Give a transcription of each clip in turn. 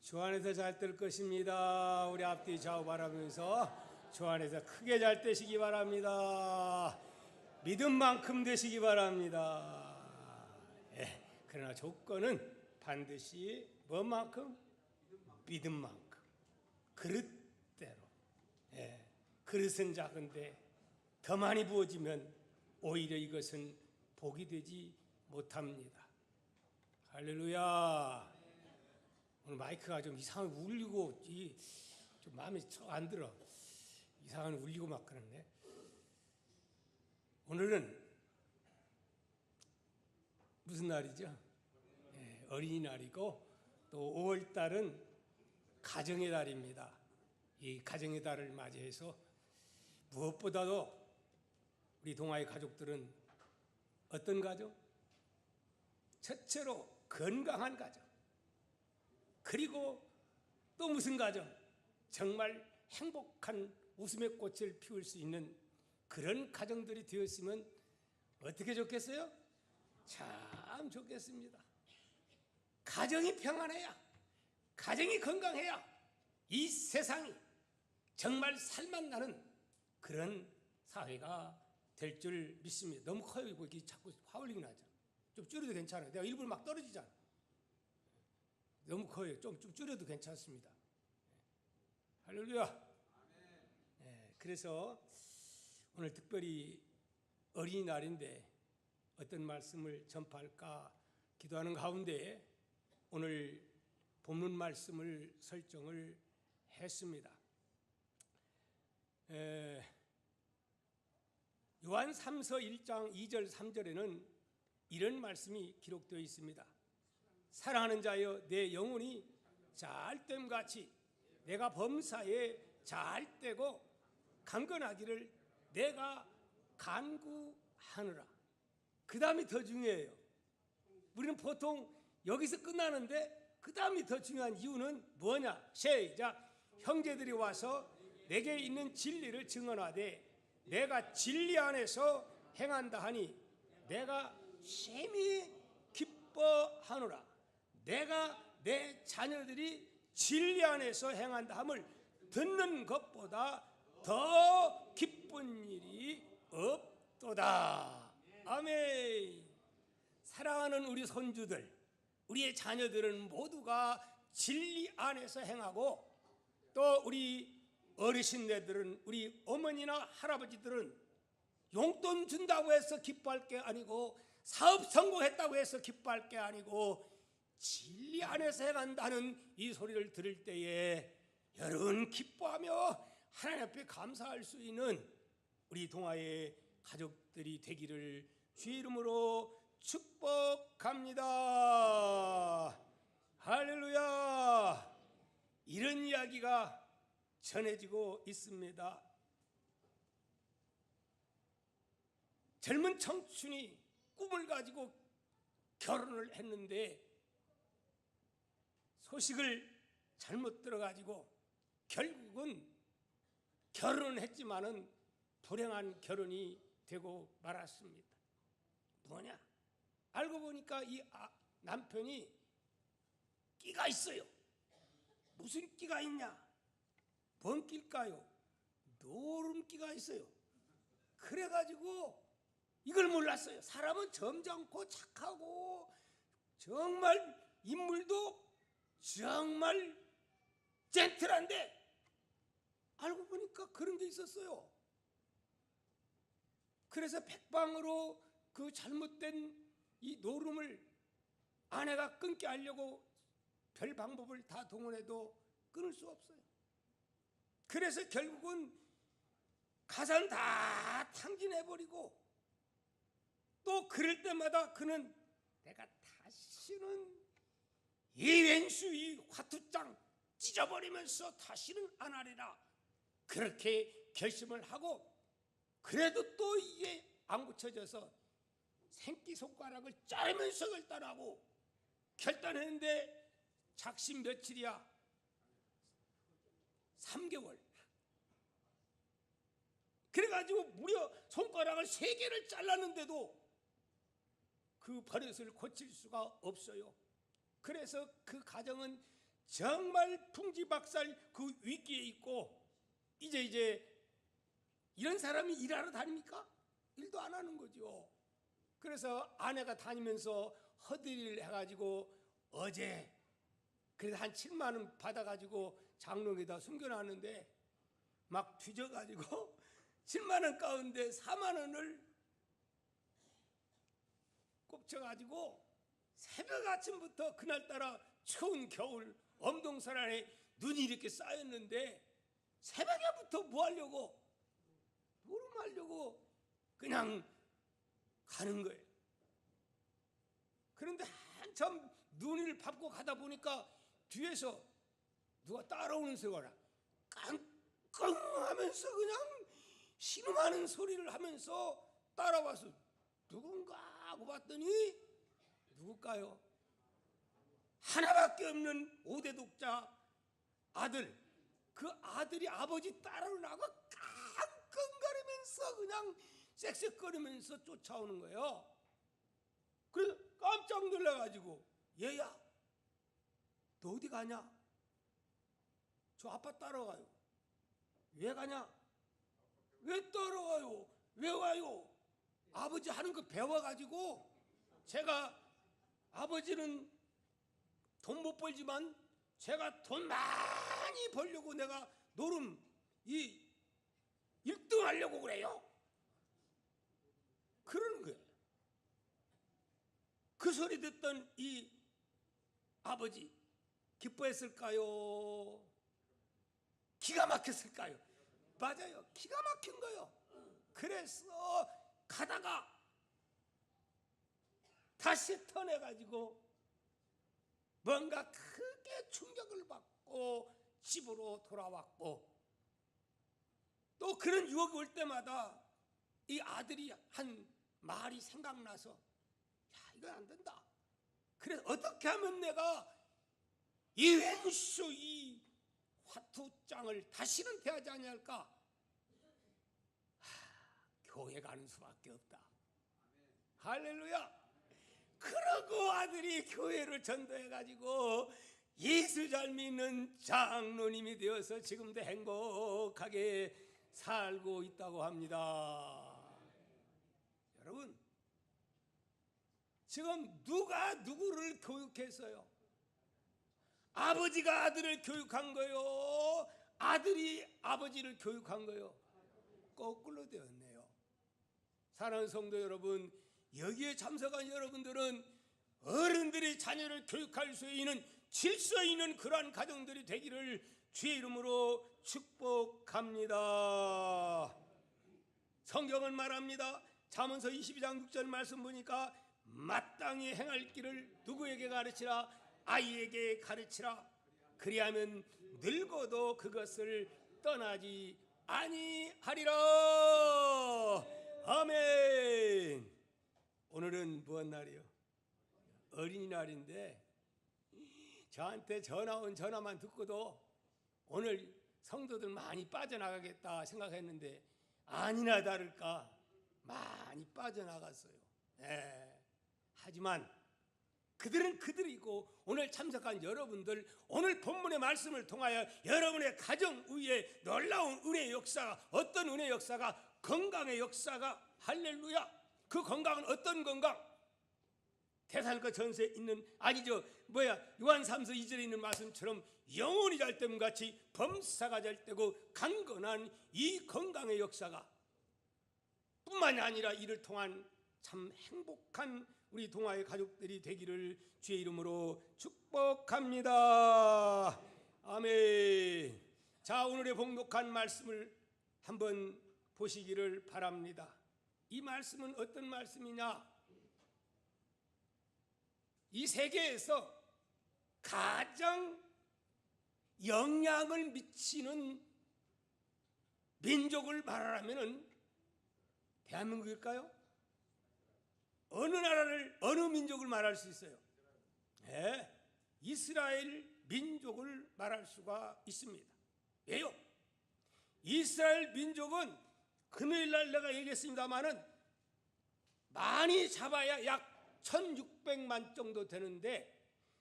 주 안에서 잘 될 것입니다. 우리 앞뒤 좌우 바라보면서 주 안에서 크게 잘 되시기 바랍니다. 믿음만큼 되시기 바랍니다. 그러나 조건은 반드시 뭐만큼? 믿음만큼. 그릇대로. 그릇은 작은데 더 많이 부어지면 오히려 이것은 복이 되지 못합니다. 할렐루야. 오늘 마이크가 좀 이상하게 울리고 좀 마음에 안 들어. 이상하게 울리고 막 그러네. 오늘은 무슨 날이죠? 어린이날이고 또 5월달은 가정의 달입니다. 이 가정의 달을 맞이해서 무엇보다도 우리 동아의 가족들은 어떤 가정? 첫째로 건강한 가정. 그리고 또 무슨 가정? 정말 행복한 웃음의 꽃을 피울 수 있는 그런 가정들이 되었으면 어떻게 좋겠어요? 참 좋겠습니다. 가정이 평안해야, 가정이 건강해야 이 세상이 정말 살맛나는 그런 사회가 될 줄 믿습니다. 너무 커요. 이게 자꾸 화울리긴 하죠. 좀 줄여도 괜찮아요. 내가 일부러 막 떨어지잖아. 너무 커요. 좀 줄여도 괜찮습니다. 할렐루야. 그래서 오늘 특별히 어린이날인데 어떤 말씀을 전파할까 기도하는 가운데 오늘 본문 말씀을 설정을 했습니다. 요한 3서 1장 2절 3절에는 이런 말씀이 기록되어 있습니다. 사랑하는 자여 내 영혼이 잘됨 같이 내가 범사에 잘되고 강건하기를 내가 간구하느라. 그 다음이 더 중요해요. 우리는 보통 여기서 끝나는데 그 다음이 더 중요한 이유는 뭐냐? 시작. 형제들이 와서 내게 있는 진리를 증언하되 내가 진리 안에서 행한다 하니 내가 심히 기뻐하노라. 내가 내 자녀들이 진리 안에서 행한다 함을 듣는 것보다 더 기쁜 일이 없도다. 아멘. 사랑하는 우리 손주들, 우리의 자녀들은 모두가 진리 안에서 행하고 또 우리 어르신네들은, 우리 어머니나 할아버지들은 용돈 준다고 해서 기뻐할 게 아니고 사업 성공했다고 해서 기뻐할 게 아니고 진리 안에서 행한다는 이 소리를 들을 때에 여러분 기뻐하며 하나님 앞에 감사할 수 있는 우리 동아의 가족들이 되기를 주의 이름으로 축복합니다. 할렐루야. 이런 이야기가 전해지고 있습니다. 젊은 청춘이 꿈을 가지고 결혼을 했는데 소식을 잘못 들어가지고 결국은 결혼은 했지만은 불행한 결혼이 되고 말았습니다. 뭐냐? 알고 보니까 이 남편이 끼가 있어요. 무슨 끼가 있냐? 뭔 끼일까요? 노름끼가 있어요. 그래가지고 이걸 몰랐어요. 사람은 점잖고 착하고 정말 인물도 정말 젠틀한데 알고 보니까 그런 게 있었어요. 그래서 백방으로 그 잘못된 이 노름을 아내가 끊게 하려고 별 방법을 다 동원해도 끊을 수 없어요. 그래서 결국은 가산 다 탕진해버리고 또 그럴 때마다 그는 내가 다시는 이 왼수 이 화투장 찢어버리면서 다시는 안 하리라 그렇게 결심을 하고 그래도 또 이게 안 고쳐져서 생기손가락을 자르면서 결단하고 결단했는데 작심 며칠이야? 3개월. 그래가지고 무려 손가락을 3개를 잘랐는데도 그 버릇을 고칠 수가 없어요. 그래서 그 가정은 정말 풍지박살 그 위기에 있고 이제 이런 사람이 일하러 다닙니까? 일도 안 하는 거죠. 그래서 아내가 다니면서 허드리를 해가지고 어제 그래서 한 7만 원 받아가지고 장롱에다 숨겨놨는데 막 뒤져가지고 7만 원 가운데 4만 원을 꼽쳐가지고 새벽 아침부터 그날따라 추운 겨울 엄동산 안에 눈이 이렇게 쌓였는데 새벽에부터 뭐 하려고 노름하려고 그냥 가는 거예요. 그런데 한참 눈을 밟고 가다 보니까 뒤에서 누가 따라오는 소리가 깡깡하면서 그냥 신음하는 소리를 하면서 따라와서 누군가 하고 봤더니 누굴까요? 하나밖에 없는 5대 독자 아들, 그 아들이 아버지 따라를 나고 깡깡거리면서 그냥 쌕쌕거리면서 쫓아오는 거예요. 그래서 깜짝 놀라가지고 얘야 너 어디 가냐? 저 아빠 따라가요. 왜 가냐? 왜 따라가요? 왜 와요? 아버지 하는 거 배워가지고 제가 아버지는 돈 못 벌지만 제가 돈 많이 벌려고 내가 노름 이 1등 하려고 그래요. 그러는 거예요. 그 소리 듣던 이 아버지 기뻐했을까요? 기가 막혔을까요? 맞아요. 기가 막힌 거예요. 그래서 가다가 다시 턴해가지고 뭔가 크게 충격을 받고 집으로 돌아왔고 또 그런 유혹이 올 때마다 이 아들이 한 말이 생각나서 야 이건 안 된다. 그래서 어떻게 하면 내가 이 왼수 이 화투장을 다시는 대하지 아니할까? 교회 가는 수밖에 없다. 할렐루야. 그러고 아들이 교회를 전도해가지고 예수 잘 믿는 장로님이 되어서 지금도 행복하게 살고 있다고 합니다. 여러분, 지금 누가 누구를 교육했어요? 아버지가 아들을 교육한 거요? 아들이 아버지를 교육한 거요? 거꾸로 되었네요. 사랑하는 성도 여러분, 여기에 참석한 여러분들은 어른들이 자녀를 교육할 수 있는 질서 있는 그러한 가정들이 되기를 주의 이름으로 축복합니다. 성경은 말합니다. 잠언서 22장 6절 말씀 보니까 마땅히 행할 길을 누구에게 가르치라? 아이에게 가르치라. 그리하면 늙어도 그것을 떠나지 아니하리라. 아멘. 오늘은 무엇 날이요? 어린이날인데 저한테 전화 온 전화만 듣고도 오늘 성도들 많이 빠져나가겠다 생각했는데 아니나 다를까 많이 빠져나갔어요. 네. 하지만 그들은 그들이고 오늘 참석한 여러분들 오늘 본문의 말씀을 통하여 여러분의 가정 위에 놀라운 은혜의 역사가 어떤 은혜의 역사가 건강의 역사가 할렐루야. 그 건강은 어떤 건강? 데살로니가 전서에 있는 요한 3서 2절에 있는 말씀처럼 영혼이 잘 됨 같이 범사가 잘 되고 강건한 이 건강의 역사가 뿐만이 아니라 이를 통한 참 행복한 우리 동아의 가족들이 되기를 주의 이름으로 축복합니다. 아멘. 자, 오늘의 봉독한 말씀을 한번 보시기를 바랍니다. 이 말씀은 어떤 말씀이냐? 이 세계에서 가장 영향을 미치는 민족을 말하라면 대한민국일까요? 어느 나라를 어느 민족을 말할 수 있어요? 네, 이스라엘 민족을 말할 수가 있습니다. 왜요? 이스라엘 민족은 금요일날 내가 얘기했습니다마는 많이 잡아야 약 1600만 정도 되는데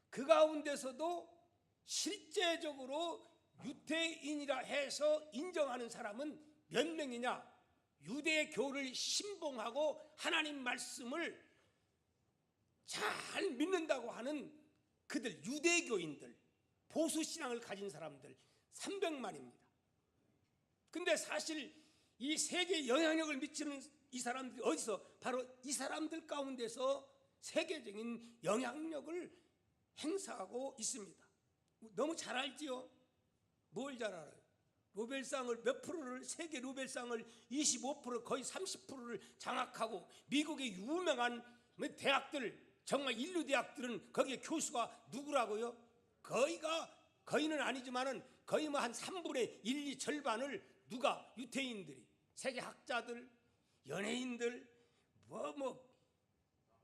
그 가운데서도 실제적으로 유대인이라 해서 인정하는 사람은 몇 명이냐? 유대교를 신봉하고 하나님 말씀을 잘 믿는다고 하는 그들, 유대교인들, 보수신앙을 가진 사람들 300만입니다. 근데 사실 이 세계에 영향력을 미치는 이 사람들이 어디서? 바로 이 사람들 가운데서 세계적인 영향력을 행사하고 있습니다. 너무 잘 알지요? 뭘 잘 알아요? 노벨상을 몇 프로를, 세계 노벨상을 25%, 거의 30%를 장악하고 미국의 유명한 대학들, 정말 인류 대학들은 거기에 교수가 누구라고요? 거의는 아니지만은 거의 뭐 한 3분의 1, 2 절반을 누가? 유태인들이, 세계 학자들, 연예인들,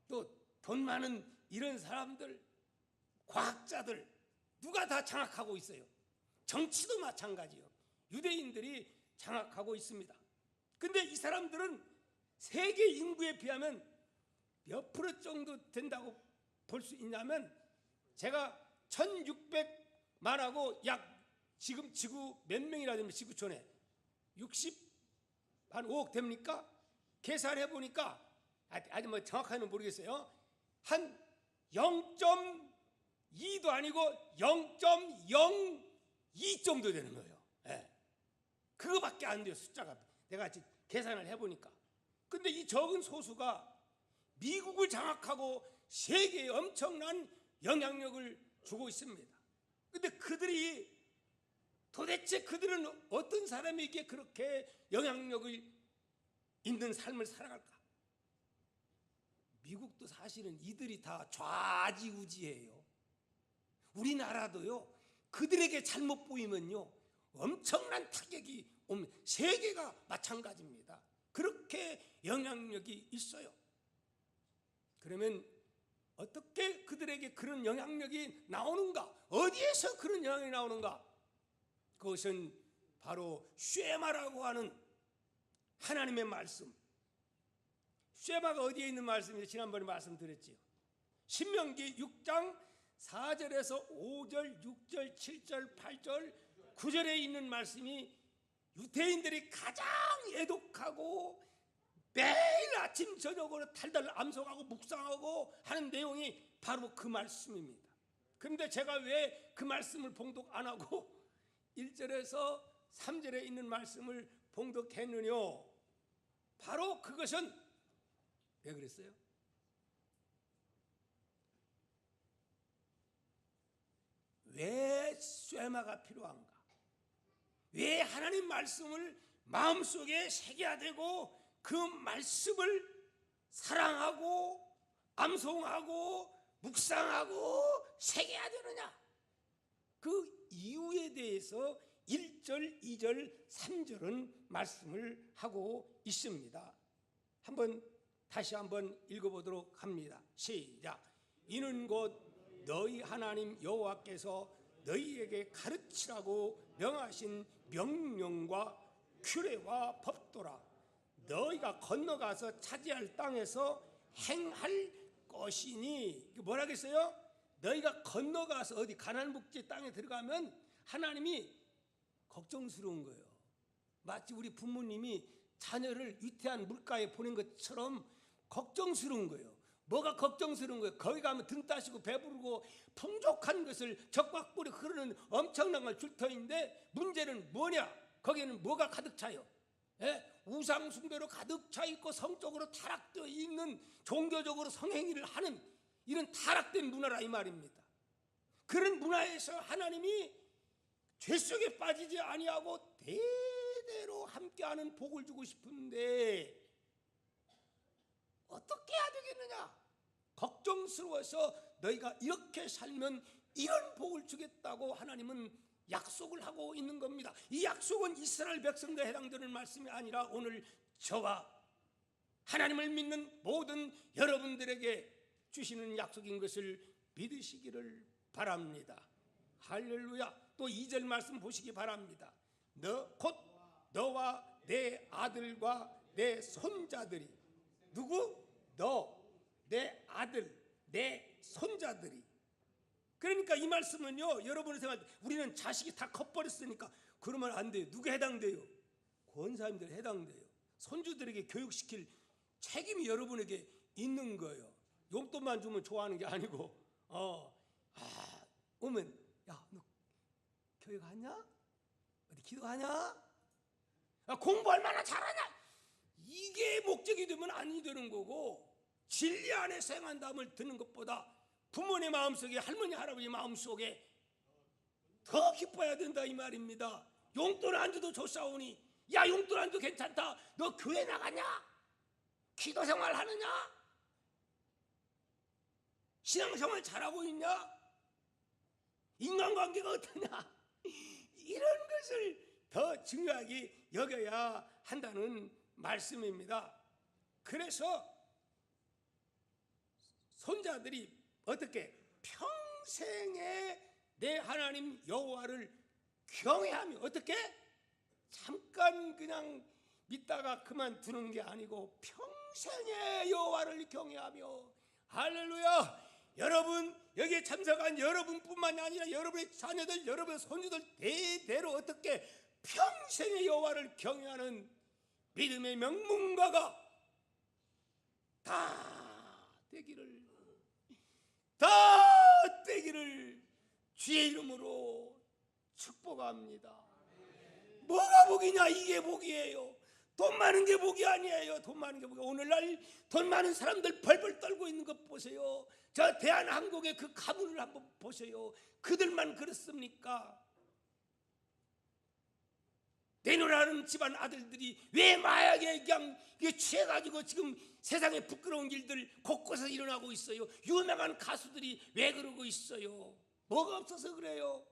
또 돈 많은 이런 사람들, 과학자들, 누가 다 장악하고 있어요. 정치도 마찬가지요. 유대인들이 장악하고 있습니다. 근데 이 사람들은 세계 인구에 비하면 몇 프로 정도 된다고 볼 수 있냐면, 제가 1600만하고 약 지금 지구 몇 명이라 되면 지구촌에 한 5억 됩니까? 계산해 보니까 아직 뭐 정확하게는 모르겠어요. 한 0.2도 아니고 0.02 정도 되는 거예요. 예. 그거밖에 안 돼요, 숫자가. 내가 지금 계산을 해보니까. 근데 이 적은 소수가 미국을 장악하고 세계에 엄청난 영향력을 주고 있습니다. 근데 도대체 그들은 어떤 사람에게 그렇게 영향력을 있는 삶을 살아갈까? 미국도 사실은 이들이 다 좌지우지예요. 우리나라도요, 그들에게 잘못 보이면요 엄청난 타격이 옵니다. 세계가 마찬가지입니다. 그렇게 영향력이 있어요. 그러면 어떻게 그들에게 그런 영향력이 나오는가? 어디에서 그런 영향이 나오는가? 그것은 바로 쉐마라고 하는 하나님의 말씀. 쉐마가 어디에 있는 말씀인지 지난번에 말씀드렸지요. 신명기 6장 4절에서 5절, 6절, 7절, 8절, 9절에 있는 말씀이 유대인들이 가장 애독하고 매일 아침 저녁으로 달달 암송하고 묵상하고 하는 내용이 바로 그 말씀입니다. 그런데 제가 왜 그 말씀을 봉독 안 하고 1절에서 3절에 있는 말씀을 봉독했느냐? 바로 그것은 왜 그랬어요? 왜 쇠마가 필요한가? 왜 하나님 말씀을 마음속에 새겨야 되고 그 말씀을 사랑하고 암송하고 묵상하고 새겨야 되느냐? 그 이유에 대해서 1절, 2절, 3절은 말씀을 하고 있습니다. 다시 한번 읽어보도록 합니다. 시작. 이는 곧 너희 하나님 여호와께서 너희에게 가르치라고 명하신 명령과 규례와 법도라. 너희가 건너가서 차지할 땅에서 행할 것이니. 뭐라 그랬어요? 너희가 건너가서 어디 가나안 북지 땅에 들어가면 하나님이 걱정스러운 거예요. 마치 우리 부모님이 자녀를 위태한 물가에 보낸 것처럼 걱정스러운 거예요. 뭐가 걱정스러운 거예요? 거기 가면 등 따시고 배부르고 풍족한 것을 적박부리 흐르는 엄청난 걸 줄 터인데, 문제는 뭐냐? 거기에는 뭐가 가득 차요? 우상 숭배로 가득 차 있고 성적으로 타락되어 있는, 종교적으로 성행위를 하는 이런 타락된 문화라 이 말입니다. 그런 문화에서 하나님이 죄 속에 빠지지 아니하고 대대로 함께하는 복을 주고 싶은데 어떻게 해야 되겠느냐? 걱정스러워서 너희가 이렇게 살면 이런 복을 주겠다고 하나님은 약속을 하고 있는 겁니다. 이 약속은 이스라엘 백성들에 해당되는 말씀이 아니라 오늘 저와 하나님을 믿는 모든 여러분들에게 주시는 약속인 것을 믿으시기를 바랍니다. 할렐루야. 또 2절 말씀 보시기 바랍니다. 곧 너와 내 아들과 내 손자들이. 누구? 너, 내 아들, 내 손자들이. 그러니까 이 말씀은요, 여러분의 생각, 우리는 자식이 다 커버렸으니까 그러면 안 돼요. 누구에 해당돼요? 권사님들에 해당돼요. 손주들에게 교육시킬 책임이 여러분에게 있는 거예요. 용돈만 주면 좋아하는 게 아니고, 오면, 야, 너 교육하냐? 어디 기도하냐? 공부 얼마나 잘하냐? 이게 목적이 되면 아니 되는 거고, 진리 안에 생한담을 듣는 것보다 부모의 마음속에, 할머니 할아버지 마음속에 더 기뻐야 된다 이 말입니다. 용돈 안 줘도 좋사오니, 야, 용돈 안 줘도 괜찮다. 너 교회 나가냐? 기도 생활 하느냐? 신앙생활 잘하고 있냐? 인간관계가 어떠냐? 이런 것을 더 중요하게 여겨야 한다는 말씀입니다. 그래서 손자들이 어떻게 평생에 내 하나님 여호와를 경외하며, 어떻게 잠깐 그냥 믿다가 그만두는 게 아니고 평생에 여호와를 경외하며, 할렐루야. 여러분, 여기에 참석한 여러분뿐만이 아니라 여러분의 자녀들, 여러분의 손주들 대대로 어떻게 평생의 여호와를 경외하는 믿음의 명문가가 다 되기를 주의 이름으로 축복합니다. 뭐가 복이냐? 이게 복이에요. 돈 많은 게 복이 아니에요. 돈 많은 게 복이. 오늘날 돈 많은 사람들 벌벌 떨고 있는 것 보세요. 저 대한항공의 그 가문을 한번 보세요. 그들만 그렇습니까? 내노라는 집안 아들들이 왜 마약에 그냥 취해가지고 지금 세상에 부끄러운 일들 곳곳에서 일어나고 있어요. 유명한 가수들이 왜 그러고 있어요? 뭐가 없어서 그래요?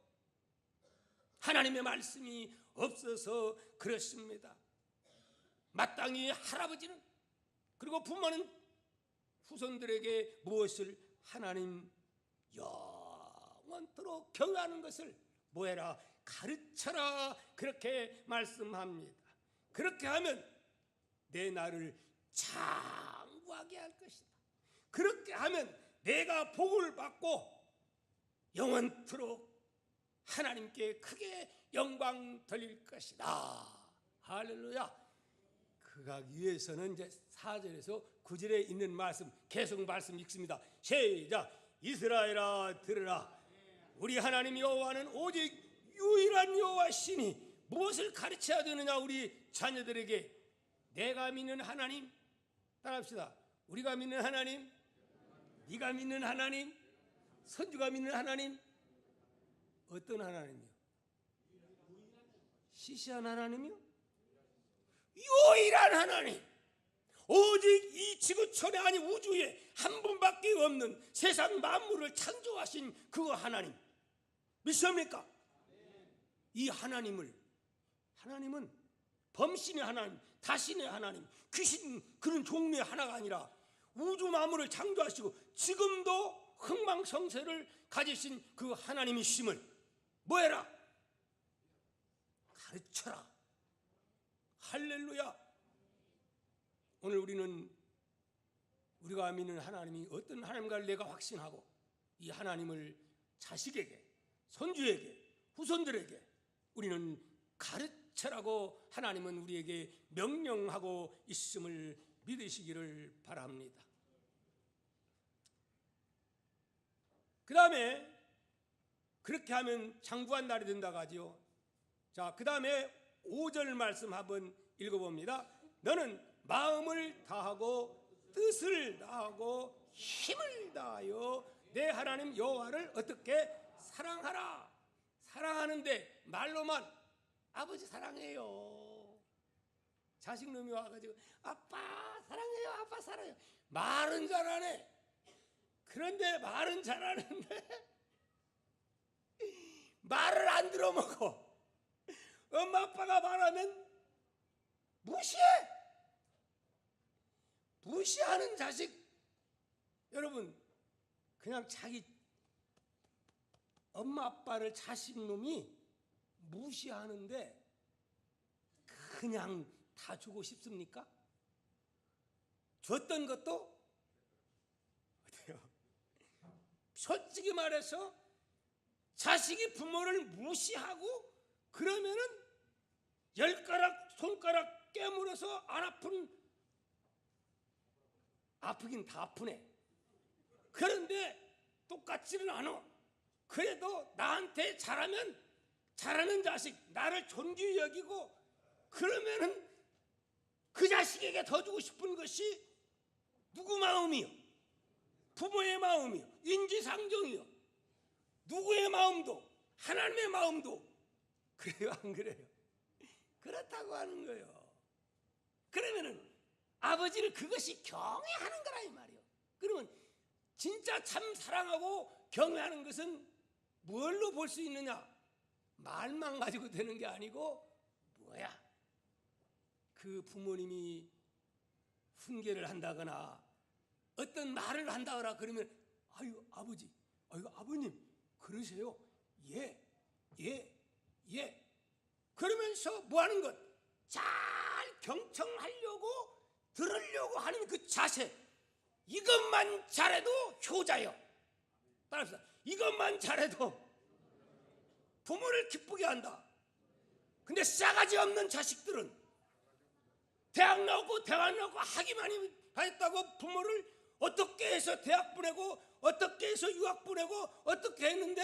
하나님의 말씀이 없어서 그렇습니다. 마땅히 할아버지는, 그리고 부모는 후손들에게 무엇을? 하나님 영원토록 경외하는 것을 뭐해라? 가르쳐라. 그렇게 말씀합니다. 그렇게 하면 내 나를 장구하게 할 것이다. 그렇게 하면 내가 복을 받고 영원토록 하나님께 크게 영광 돌릴 것이다. 할렐루야. 그가기 위해서는 이제 4절에서 9절에 있는 말씀, 계속 말씀 읽습니다. 시작. 이스라엘아 들으라. 우리 하나님 여호와는 오직 유일한 여호와시니 무엇을 가르쳐야 되느냐? 우리 자녀들에게 내가 믿는 하나님, 따라합시다. 우리가 믿는 하나님, 네가 믿는 하나님, 선주가 믿는 하나님. 어떤 하나님이요? 시시한 하나님이요? 유일한 하나님. 오직 이 지구촌에, 아니 우주에 한 분밖에 없는 세상 만물을 창조하신 그 하나님 믿습니까? 이 하나님은 범신의 하나님, 다신의 하나님, 귀신 그런 종류의 하나가 아니라 우주 만물을 창조하시고 지금도 흥망성쇠를 가지신 그 하나님이심을 뭐해라? 가르쳐라. 할렐루야. 오늘 우리가 믿는 하나님이 어떤 하나님인가를 내가 확신하고 이 하나님을 자식에게, 손주에게, 후손들에게 우리는 가르쳐라고 하나님은 우리에게 명령하고 있음을 믿으시기를 바랍니다. 그 다음에 그렇게 하면 장구한 날이 된다고 하죠. 자, 그 다음에 5절 말씀 한번 읽어봅니다. 너는 마음을 다하고 뜻을 다하고 힘을 다하여 내 하나님 여호와를 어떻게 사랑하라. 사랑하는데 말로만 아버지 사랑해요. 자식놈이 와가지고 아빠 사랑해요, 아빠 사랑해요. 말은 잘하네. 그런데 말은 잘하는데 말을 안 들어먹어. 엄마 아빠가 말하면 무시하는 자식. 여러분, 그냥 자기 엄마 아빠를 자식놈이 무시하는데 그냥 다 주고 싶습니까? 줬던 것도 어때요? 솔직히 말해서 자식이 부모를 무시하고 그러면은 10가락 손가락 깨물어서 안 아프긴 다 아프네. 그런데 똑같지는 않아. 그래도 나한테 잘하면 잘하는 자식, 나를 존귀히 여기고 그러면은 그 자식에게 더 주고 싶은 것이 누구 마음이요? 부모의 마음이요. 인지상정이요. 누구의 마음도 하나님의 마음도 그래요, 안 그래요? 그렇다고 하는 거예요. 그러면은 아버지를 그것이 경외하는 거라 이 말이에요. 그러면 진짜 참 사랑하고 경외하는 것은 뭘로 볼 수 있느냐? 말만 가지고 되는 게 아니고 뭐야? 그 부모님이 훈계를 한다거나 어떤 말을 한다거나 그러면 아유 아버지, 아유 아버님 그러세요? 예. 그러면서 뭐 하는 것? 잘 경청하려고 들으려고 하는 그 자세, 이것만 잘해도 효자요. 따라합시다. 이것만 잘해도 부모를 기쁘게 한다. 근데 싸가지 없는 자식들은 대학 나오고 학위만 했다고 부모를 어떻게 해서 대학 보내고 어떻게 해서 유학 보내고 어떻게 했는데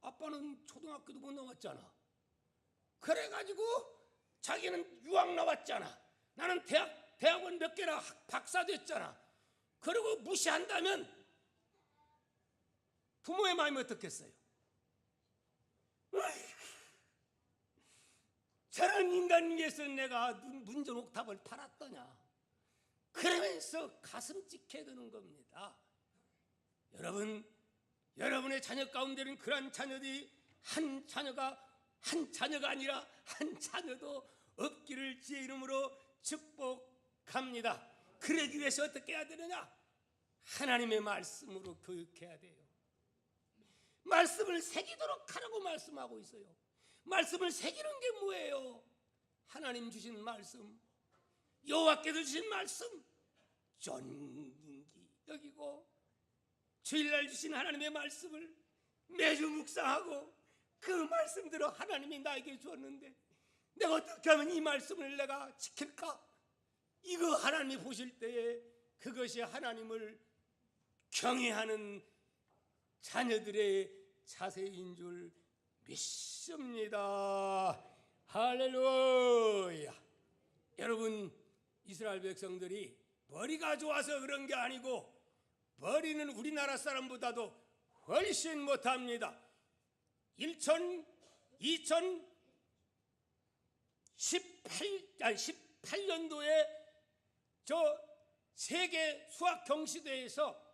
아빠는 초등학교도 못 나왔잖아. 그래가지고 자기는 유학 나왔잖아. 나는 대학원 몇 개나 박사 됐잖아. 그리고 무시한다면 부모의 마음이 어떻겠어요? 저런 인간 위해서 내가 문전 옥탑을 팔았더냐. 그러면서 가슴 찢게 되는 겁니다. 여러분의 자녀 가운데는 그러한 자녀들이 한 자녀가 아니라 한 자녀도 없기를 주의 이름으로 축복합니다. 그러기 위해서 어떻게 해야 되느냐? 하나님의 말씀으로 교육해야 돼요. 말씀을 새기도록 하라고 말씀하고 있어요. 말씀을 새기는 게 뭐예요? 하나님 주신 말씀, 여호와께서 주신 말씀 존귀히 여기고 주일날 주신 하나님의 말씀을 매주 묵상하고 그 말씀대로 하나님이 나에게 주었는데 내가 어떻게 하면 이 말씀을 내가 지킬까? 이거 하나님이 보실 때에 그것이 하나님을 경외하는 자녀들의 자세인 줄 믿습니다. 할렐루야. 여러분, 이스라엘 백성들이 머리가 좋아서 그런 게 아니고 머리는 우리나라 사람보다도 훨씬 못합니다. 2018년도에 저 세계 수학 경시대회에서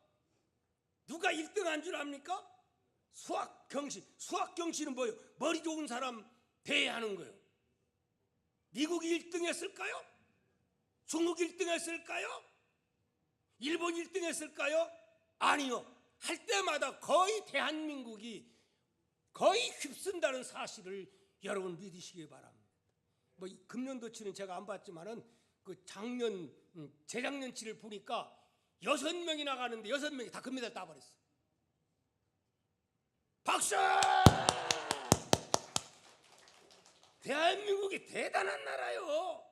누가 1등한 줄 압니까? 수학 경시는 뭐예요? 머리 좋은 사람 대회하는 거예요. 미국이 1등 했을까요? 중국 1등 했을까요? 일본 1등 했을까요? 아니요. 할 때마다 거의 대한민국이 거의 휩쓴다는 사실을 여러분 믿으시기 바랍니다. 뭐 금년도치는 제가 안 봤지만은 그 재작년치를 보니까 6명이 나가는데 6명이 다 금메달 따버렸어. 박수! 대한민국이 대단한 나라요.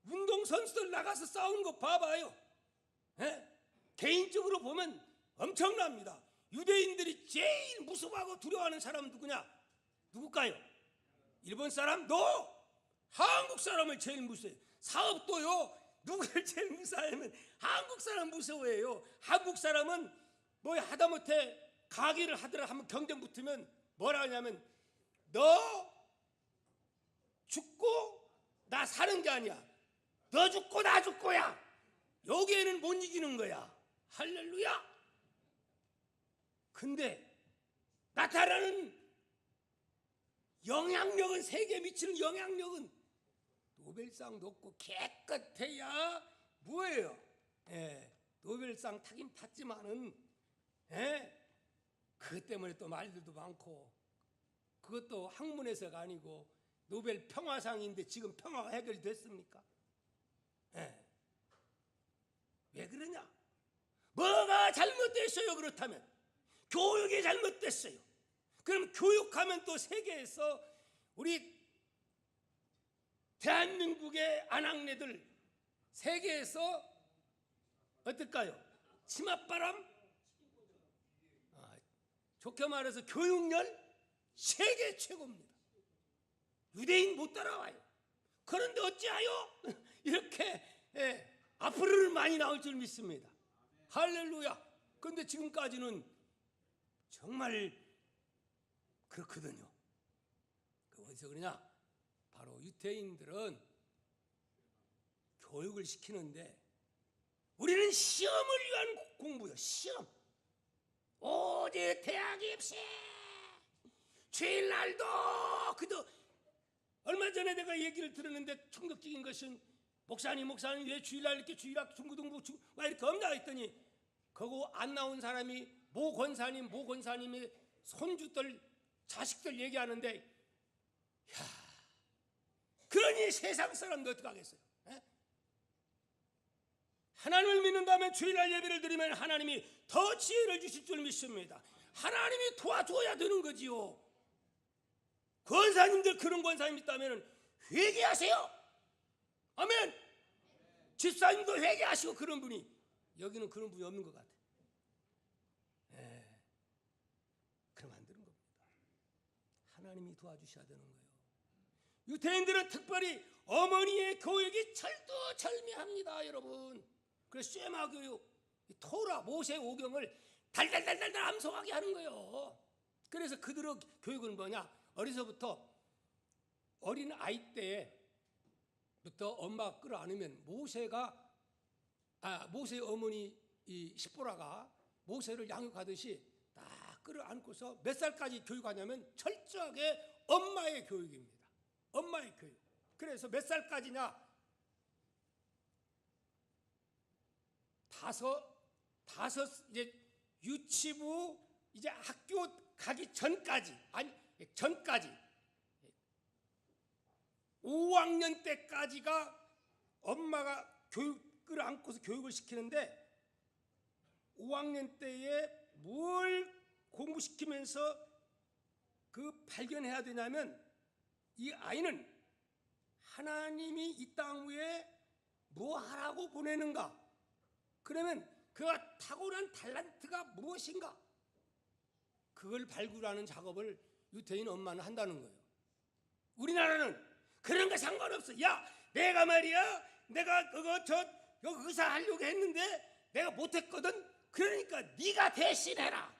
운동선수들 나가서 싸우는 거 봐봐요. 개인적으로 보면 엄청납니다. 유대인들이 제일 무서워하고 두려워하는 사람은 누구냐? 누굴까요? 일본 사람? 한국 사람을 제일 무서워해요. 사업도요, 누구를 제일 무서워하면 한국 사람 무서워해요. 한국 사람은 뭐 하다못해 가게를 하더라 하면 경쟁 붙으면 뭐라 하냐면 너 죽고 나 사는 게 아니야. 너 죽고 나 죽고야. 여기에는 못 이기는 거야. 할렐루야. 근데 나타나는 영향력은, 세계에 미치는 영향력은 노벨상도 없고 깨끗해야 뭐예요? 노벨상 타긴 탔지만은 그것 때문에 또 말들도 많고, 그것도 학문에서가 아니고 노벨 평화상인데 지금 평화가 해결됐습니까? 왜 그러냐? 뭐가 잘못됐어요? 그렇다면 교육이 잘못됐어요. 그럼 교육하면 또 세계에서 우리 대한민국의 아낙네들 세계에서 어떨까요? 치맛바람? 좋게 말해서 교육열 세계 최고입니다. 유대인 못 따라와요. 그런데 어찌하여 이렇게 앞으로는 많이 나올 줄 믿습니다. 할렐루야. 그런데 지금까지는 정말 그렇거든요. 어디서 그러냐? 바로 유대인들은 교육을 시키는데 우리는 시험을 위한 공부요. 시험. 오직 대학 입시. 주일날도 그도 얼마 전에 내가 얘기를 들었는데 충격적인 것은 목사님 왜 주일날 이렇게 주일학 중고등부 왜 이렇게 없나 했더니 그거 안 나온 사람이 모 권사님의 손주들 자식들 얘기하는데 야, 그러니 세상 사람도 어떡하겠어요? 에? 하나님을 믿는다면 주일날 예배를 드리면 하나님이 더 지혜를 주실 줄 믿습니다. 하나님이 도와줘야 되는 거지요. 권사님들 그런 권사님 있다면 회개하세요. 아멘. 집사님도 회개하시고 그런 분이 여기는 그런 분이 없는 것 같아요. 그러면 안 되는 겁니다. 하나님이 도와주셔야 되는 거예요. 유대인들은 특별히 어머니의 교육이 철두철미합니다, 여러분. 그래서 쇠마 교육, 토라, 모세 오경을 달달달달 암송하게 하는 거예요. 그래서 그들의 교육은 뭐냐? 어려서부터 어린 아이 때부터 엄마가 끌어안으면 모세의 어머니 이 십보라가 모세를 양육하듯이 딱 끌어안고서 몇 살까지 교육하냐면 철저하게 엄마의 교육입니다. 엄마의 교육. 그래서 몇 살까지냐? 다섯 이제 유치부 이제 학교 가기 전까지 5학년 때까지가 엄마가 교육을 안고서 교육을 시키는데 5학년 때에 뭘 공부시키면서 그 발견해야 되냐면 이 아이는 하나님이 이 땅 위에 뭐 하라고 보내는가? 그러면 그가 타고난 탤런트가 무엇인가? 그걸 발굴하는 작업을 유태인 엄마는 한다는 거예요. 우리나라는 그런 거 상관없어. 야, 내가 말이야, 내가 여기 의사 하려고 했는데 내가 못했거든. 그러니까 네가 대신해라.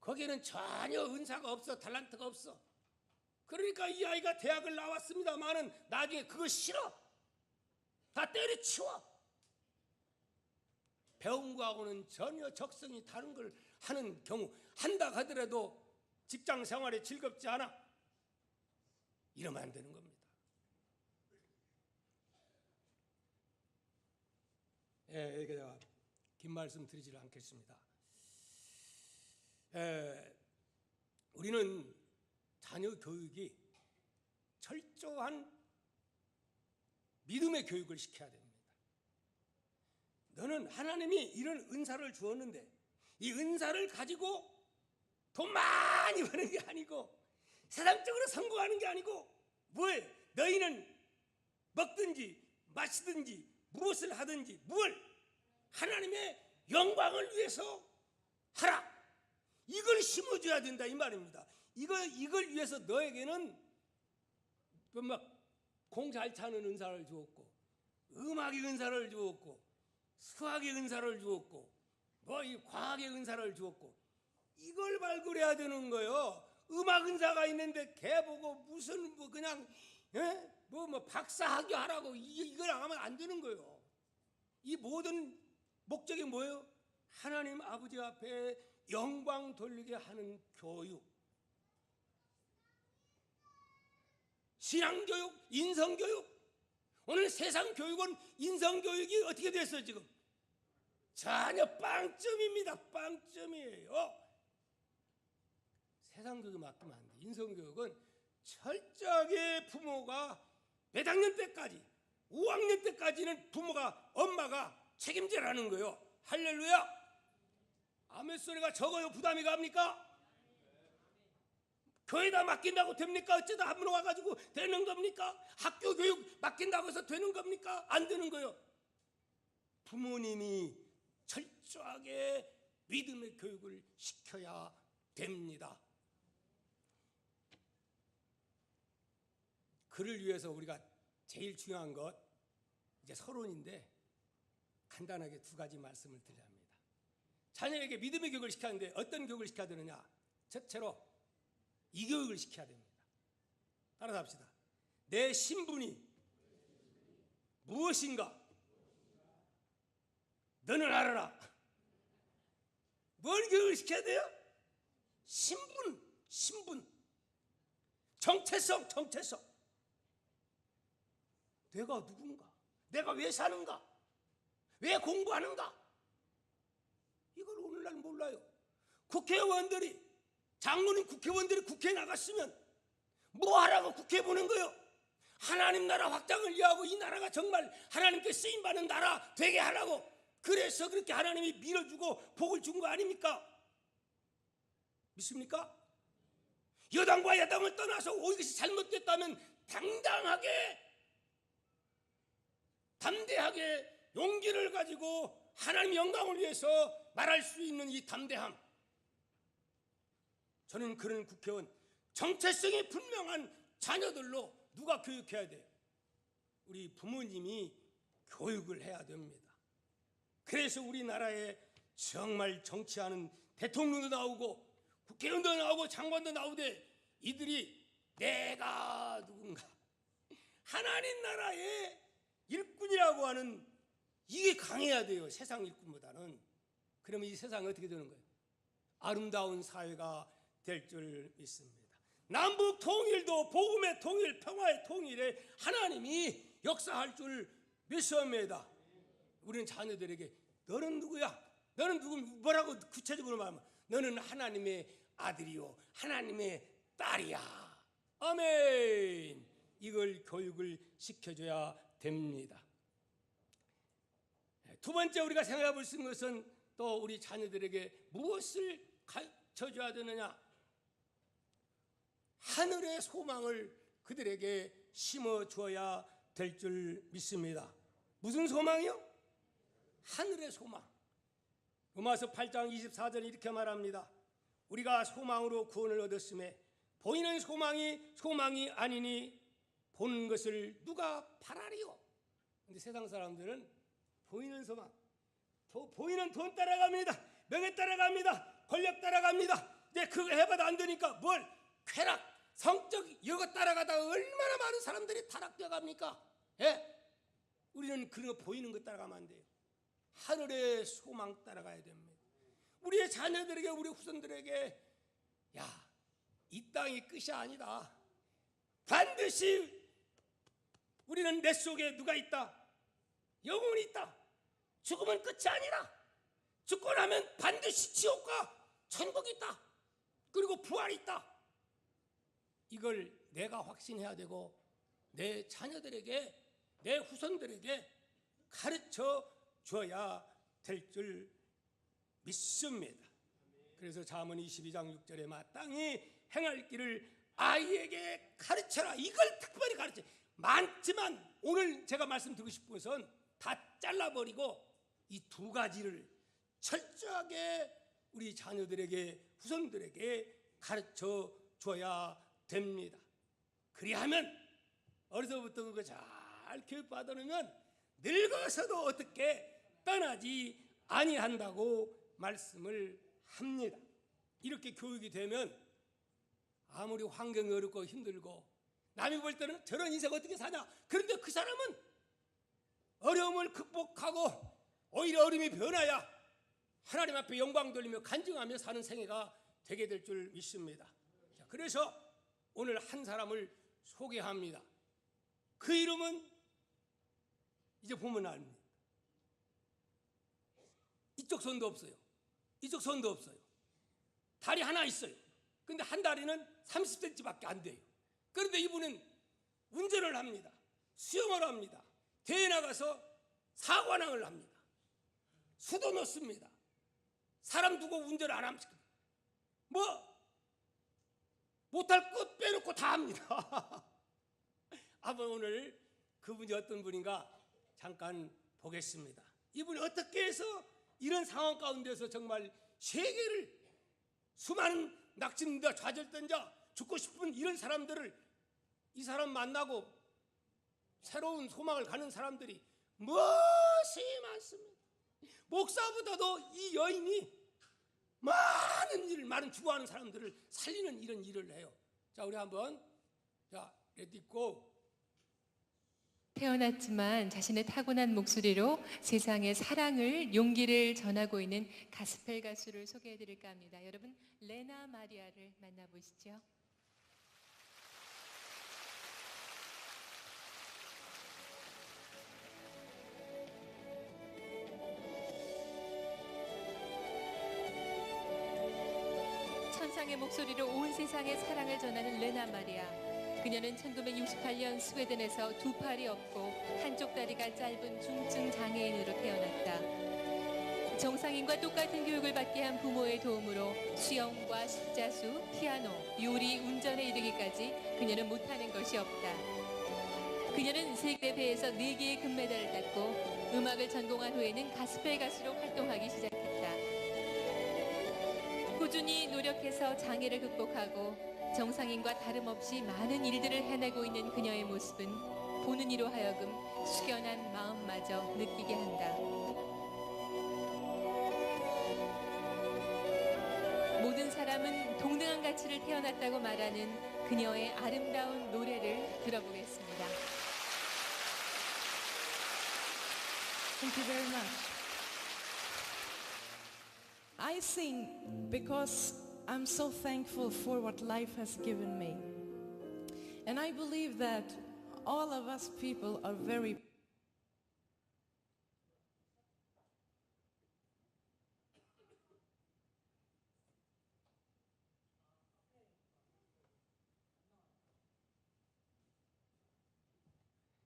거기에는 전혀 은사가 없어, 탤런트가 없어. 그러니까 이 아이가 대학을 나왔습니다만은 나중에 그거 싫어. 다 때려치워. 배운 거하고는 전혀 적성이 다른 걸 하는 경우, 한다 하더라도 직장 생활에 즐겁지 않아. 이러면 안 되는 겁니다. 이렇게 제가 긴 말씀 드리지 않겠습니다. 우리는 자녀 교육이 철저한 믿음의 교육을 시켜야 됩니다. 너는 하나님이 이런 은사를 주었는데 이 은사를 가지고 돈 많이 버는 게 아니고 세상적으로 성공하는 게 아니고 뭘 너희는 먹든지 마시든지 무엇을 하든지 뭘 하나님의 영광을 위해서 하라. 이걸 심어줘야 된다 이 말입니다. 이걸 위해서 너에게는 막 공 잘 차는 은사를 주었고 음악의 은사를 주었고 수학의 은사를 주었고 뭐 이 과학의 은사를 주었고 이걸 발굴해야 되는 거예요. 음악 은사가 있는데 걔 보고 무슨 뭐 그냥 뭐 박사학위 하라고 이걸 하면 안 되는 거예요. 이 모든 목적이 뭐예요? 하나님 아버지 앞에 영광 돌리게 하는 교육, 신앙교육, 인성교육. 오늘 세상 교육은 인성교육이 어떻게 됐어요 지금? 전혀 빵점입니다. 빵점이에요. 세상 교육을 맡기면 안 돼. 인성교육은 철저하게 부모가 몇 학년 때까지 5학년 때까지는 부모가 엄마가 책임지라는 거예요. 할렐루야. 아멘 소리가 적어요? 부담이 갑니까? 교회에다 맡긴다고 됩니까? 어쩌다 한번 와가지고 되는 겁니까? 학교 교육 맡긴다고 해서 되는 겁니까? 안 되는 거요. 부모님이 철저하게 믿음의 교육을 시켜야 됩니다. 그를 위해서 우리가 제일 중요한 것, 이제 서론인데 간단하게 두 가지 말씀을 드려야 합니다. 자녀에게 믿음의 교육을 시켜야 하는데 어떤 교육을 시켜야 되느냐? 첫째로 이 교육을 시켜야 됩니다. 따라서 합시다. 내 신분이 무엇인가 너는 알아라. 뭘 교육을 시켜야 돼요? 신분, 정체성. 내가 누군가? 내가 왜 사는가? 왜 공부하는가? 이걸 오늘날 몰라요. 국회의원들이, 장로님 국회의원들이 국회에 나갔으면 뭐 하라고 국회에 보는 거요? 하나님 나라 확장을 위하고 이 나라가 정말 하나님께 쓰임받는 나라 되게 하라고. 그래서 그렇게 하나님이 밀어주고 복을 준 거 아닙니까? 믿습니까? 여당과 야당을 떠나서 이것이 잘못됐다면 담대하게 용기를 가지고 하나님의 영광을 위해서 말할 수 있는 이 담대함. 저는 그런 국회의원, 정체성이 분명한 자녀들로 누가 교육해야 돼요? 우리 부모님이 교육을 해야 됩니다. 그래서 우리나라에 정말 정치하는 대통령도 나오고 국회의원도 나오고 장관도 나오되 이들이 내가 누군가, 하나님 나라의 일꾼이라고 하는 이게 강해야 돼요. 세상 일꾼보다는. 그러면 이 세상이 어떻게 되는 거예요? 아름다운 사회가 될 줄 믿습니다. 남북 통일도 복음의 통일, 평화의 통일에 하나님이 역사할 줄 믿습니다. 우리는 자녀들에게 너는 누구야? 너는 누구? 뭐라고 구체적으로 말하면 너는 하나님의 아들이요 하나님의 딸이야. 아멘. 이걸 교육을 시켜줘야 됩니다. 두 번째 우리가 생각해 볼 수 있는 것은 또 우리 자녀들에게 무엇을 가르쳐줘야 되느냐? 하늘의 소망을 그들에게 심어줘야 될 줄 믿습니다. 무슨 소망이요? 하늘의 소망. 로마서 8장 24절에 이렇게 말합니다. 우리가 소망으로 구원을 얻었음에 보이는 소망이 아니니 보는 것을 누가 바라리요? 근데 세상 사람들은 보이는 소망, 보이는 돈 따라갑니다. 명예 따라갑니다. 권력 따라갑니다. 이제 그거 해봐도 안 되니까 뭘? 쾌락, 성적 이거 따라가다가 얼마나 많은 사람들이 타락되어 갑니까? 예? 우리는 그런 거 보이는 거 따라가면 안 돼요. 하늘의 소망 따라가야 됩니다. 우리의 자녀들에게, 우리 후손들에게 야, 이 땅이 끝이 아니다. 반드시 우리는 내 속에 누가 있다? 영혼이 있다. 죽으면 끝이 아니라 죽고 나면 반드시 지옥과 천국이 있다. 그리고 부활이 있다. 이걸 내가 확신해야 되고 내 자녀들에게, 내 후손들에게 가르쳐 줘야 될 줄 믿습니다. 그래서 잠언 22장 6절에 마땅히 행할 길을 아이에게 가르쳐라. 이걸 특별히 가르쳐. 많지만 오늘 제가 말씀드리고 싶은 것은 다 잘라버리고 이 두 가지를 철저하게 우리 자녀들에게, 후손들에게 가르쳐 줘야 됩니다. 그리하면 어려서부터 그거 잘 교육받아 놓으면 늙어서도 어떻게 떠나지 아니한다고 말씀을 합니다. 이렇게 교육이 되면 아무리 환경이 어렵고 힘들고 남이 볼 때는 저런 인생 어떻게 사냐, 그런데 그 사람은 어려움을 극복하고 오히려 어려움이 변화야 하나님 앞에 영광 돌리며 간증하며 사는 생애가 되게 될 줄 믿습니다. 자, 그래서 오늘 한 사람을 소개합니다. 그 이름은 이제 보면 압니다. 이쪽 손도 없어요. 이쪽 손도 없어요. 다리 하나 있어요. 근데 한 다리는 30cm밖에 안 돼요. 그런데 이분은 운전을 합니다. 수영을 합니다. 대회 나가서 사관왕을 합니다. 수도 넣습니다. 사람 두고 운전 안 하면 뭐 못할 것 빼놓고 다 합니다. 한번 오늘 그분이 어떤 분인가 잠깐 보겠습니다. 이분이 어떻게 해서 이런 상황 가운데서 정말 세계를 수많은 낙심자, 좌절된 자, 죽고 싶은 이런 사람들을 이 사람 만나고 새로운 소망을 가는 사람들이 무엇이 많습니다. 목사보다도 이 여인이 많은 죽어가는 사람들을 살리는 이런 일을 해요. 자, 우리 한번 레디 고. 태어났지만 자신의 타고난 목소리로 세상에 사랑을, 용기를 전하고 있는 가스펠 가수를 소개해 드릴까 합니다. 여러분, 레나 마리아를 만나보시죠. 천상의 목소리로 온 세상에 사랑을 전하는 레나 마리아. 그녀는 1968년 스웨덴에서 두 팔이 없고 한쪽 다리가 짧은 중증 장애인으로 태어났다. 정상인과 똑같은 교육을 받게 한 부모의 도움으로 수영과 십자수, 피아노, 요리, 운전에 이르기까지 그녀는 못하는 것이 없다. 그녀는 세계대회에서 4개의 금메달을 땄고 음악을 전공한 후에는 가스펠 가수로 활동하기 시작했다. 꾸준히 노력해서 장애를 극복하고 정상인과 다름없이 많은 일들을 해내고 있는 그녀의 모습은 보는 이로 하여금 숙연한 마음마저 느끼게 한다. 모든 사람은 동등한 가치를 태어났다고 말하는 그녀의 아름다운 노래를 들어보겠습니다. Thank you very much. I sing because I'm so thankful for what life has given me. And I believe that all of us people are very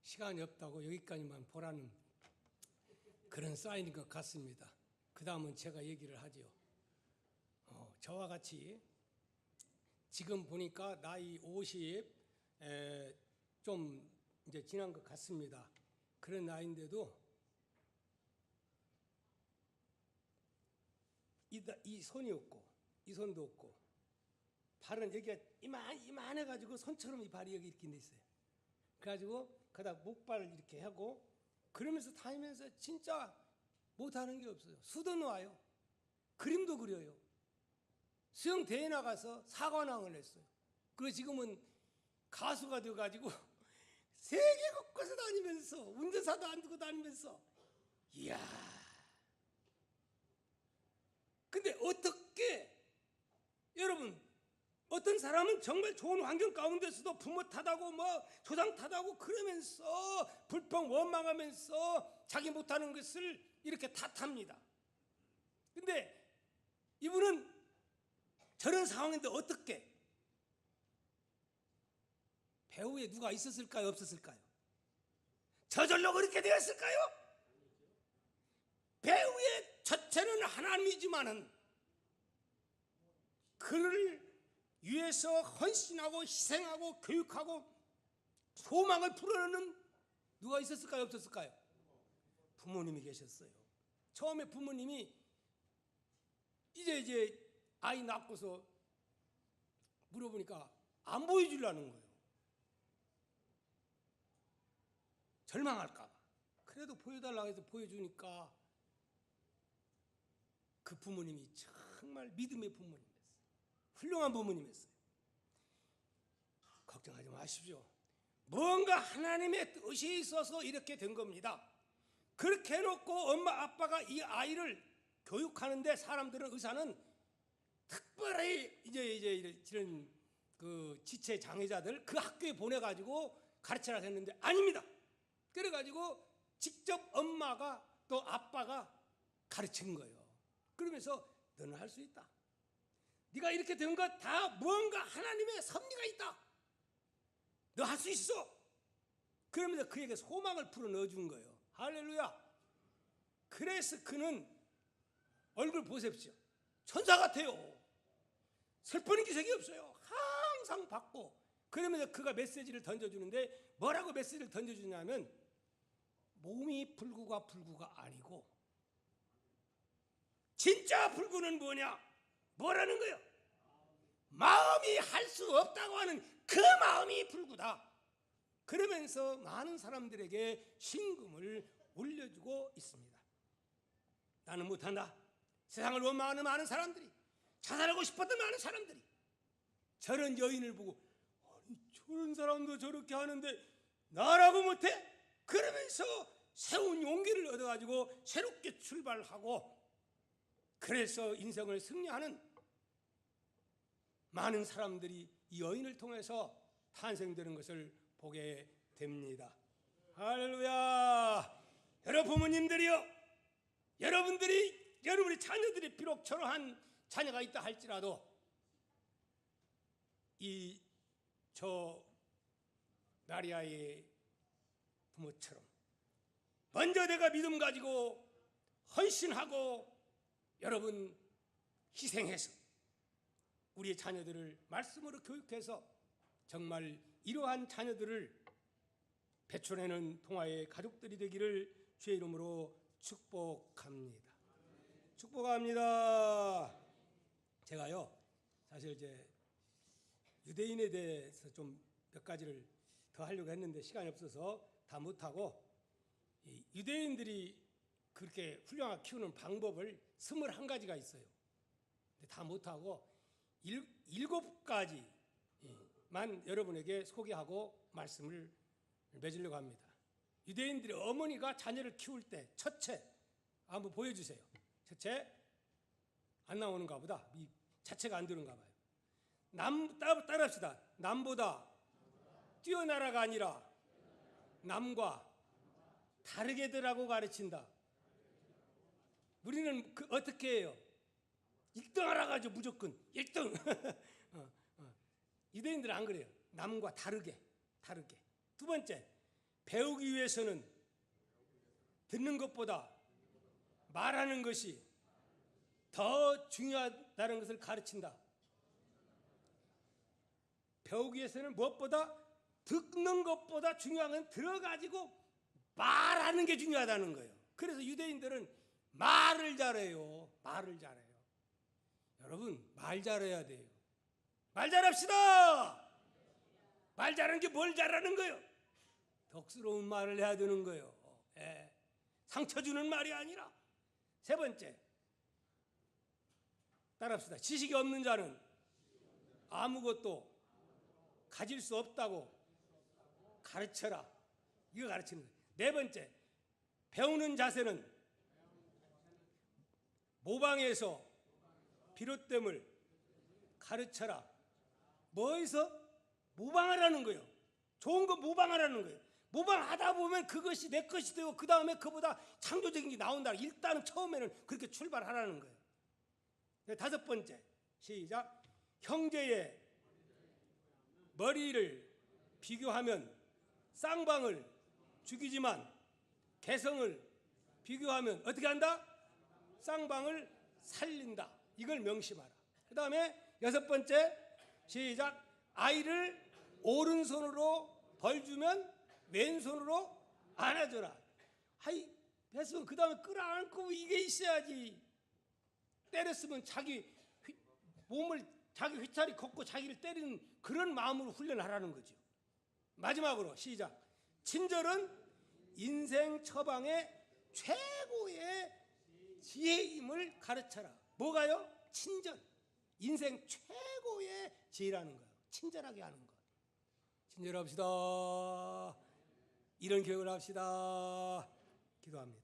시간이 없다고 여기까지만 보라는 그런 사인인 것 같습니다. 그 다음은 제가 얘기를 하죠. 저와 같이 지금 보니까 나이 50 좀 이제 지난 것 같습니다. 그런 나이인데도 이 손이 없고 이 손도 없고 발은 여기가 이만해가지고 손처럼 이 발이 여기 이렇게 돼 있어요. 그래가지고 그다 목발을 이렇게 하고 그러면서 다니면서 진짜 못하는 게 없어요. 수도 놓아요. 그림도 그려요. 수영 대회 나가서 사관왕을 했어요. 그리고 지금은 가수가 되어가지고 세계 곳곳에 다니면서 운전사도 안 두고 다니면서 이야. 근데 어떻게 여러분 어떤 사람은 정말 좋은 환경 가운데서도 부모 탓하고 뭐 조상 탓하고 그러면서 불평 원망하면서 자기 못하는 것을 이렇게 탓합니다. 근데 이분은 저런 상황인데 어떻게 배후에 누가 있었을까요? 없었을까요? 저절로 그렇게 되었을까요? 배후의 첫째는 하나님이지만은 그를 위해서 헌신하고 희생하고 교육하고 소망을 풀어내는 누가 있었을까요? 없었을까요? 부모님이 계셨어요. 처음에 부모님이 이제 아이 낳고서 물어보니까 안 보여주려는 거예요. 절망할까 봐. 그래도 보여달라고 해서 보여주니까 그 부모님이 정말 믿음의 부모님이었어요. 훌륭한 부모님이었어요. 걱정하지 마십시오. 뭔가 하나님의 뜻이 있어서 이렇게 된 겁니다. 그렇게 해놓고 엄마 아빠가 이 아이를 교육하는데 사람들은 의사는 특별히 이제 이런 그 지체 장애자들 그 학교에 보내가지고 가르치라 했는데 아닙니다. 그래가지고 직접 엄마가 또 아빠가 가르친 거예요. 그러면서 너는 할 수 있다. 네가 이렇게 된 것 다 뭔가 하나님의 섭리가 있다. 너 할 수 있어. 그러면서 그에게 소망을 풀어 넣어준 거예요. 할렐루야. 그래서 그는 얼굴 보십시오. 천사 같아요. 슬픈 기색이 없어요. 항상 밝고. 그러면서 그가 메시지를 던져주는데 뭐라고 메시지를 던져주냐면 몸이 불구가 아니고 진짜 불구는 뭐냐? 뭐라는 거예요? 마음이 할 수 없다고 하는 그 마음이 불구다. 그러면서 많은 사람들에게 신금을 올려주고 있습니다. 나는 못한다. 세상을 원망하는 많은 사람들이, 자살하고 싶었던 많은 사람들이 저런 여인을 보고 아니 저런 사람도 저렇게 하는데 나라고 못해? 그러면서 새로운 용기를 얻어가지고 새롭게 출발하고 그래서 인생을 승리하는 많은 사람들이 이 여인을 통해서 탄생되는 것을 보게 됩니다. 할렐루야. 여러분 부모님들이요, 여러분의 자녀들이 비록 저러한 자녀가 있다 할지라도 저 마리아의 부모처럼 먼저 내가 믿음 가지고 헌신하고 여러분 희생해서 우리의 자녀들을 말씀으로 교육해서 정말 이러한 자녀들을 배출해내는 동화의 가족들이 되기를 주의 이름으로 축복합니다. 축복합니다. 제가요 사실 이제 유대인에 대해서 좀 몇 가지를 더 하려고 했는데 시간이 없어서 다 못하고 유대인들이 그렇게 훌륭하게 키우는 방법을 21가지가 있어요. 근데 다 못하고 7가지만 여러분에게 소개하고 말씀을 맺으려고 합니다. 유대인들의 어머니가 자녀를 키울 때 첫째 한번 보여주세요. 첫째 안 나오는가 보다. 이 자체가 안 되는가 봐요. 따라합시다. 남보다 뛰어나라가 아니라 남과 다르게들하고 가르친다. 우리는 어떻게 해요? 1등 하라 가지고 무조건 1등. 유대인들은 안 그래요. 남과 다르게. 두 번째, 배우기 위해서는 듣는 것보다 말하는 것이 더 중요하다는 것을 가르친다. 배우기 위해서는 무엇보다 듣는 것보다 중요한 건 들어가지고 말하는 게 중요하다는 거예요. 그래서 유대인들은 말을 잘해요. 여러분 말 잘해야 돼요. 말 잘합시다. 말 잘하는 게 뭘 잘하는 거예요? 덕스러운 말을 해야 되는 거예요. 상처 주는 말이 아니라. 세 번째, 따라합시다. 지식이 없는 자는 아무것도 가질 수 없다고 가르쳐라. 이거 가르치는 거예요. 네 번째, 배우는 자세는 모방에서 비롯됨을 가르쳐라. 뭐에서? 모방하라는 거예요. 좋은 거 모방하라는 거예요. 모방하다 보면 그것이 내 것이 되고 그 다음에 그보다 창조적인 게 나온다. 일단은 처음에는 그렇게 출발하라는 거예요. 네, 다섯 번째, 시작. 형제의 머리를 비교하면 쌍방을 죽이지만 개성을 비교하면 어떻게 한다? 쌍방을 살린다. 이걸 명심하라. 그 다음에 여섯 번째, 시작. 아이를 오른손으로 벌주면 왼손으로 안아줘라. 하이 됐으면 그 다음에 끌어안고 이게 있어야지. 때렸으면 자기 몸을 자기 휘차리 걷고 자기를 때리는 그런 마음으로 훈련하라는 거죠. 마지막으로 시작. 친절은 인생 처방의 최고의 지혜임을 가르쳐라. 뭐가요? 친절. 인생 최고의 지혜라는 거예요. 친절하게 하는 것. 친절합시다. 이런 교육을 합시다. 기도합니다.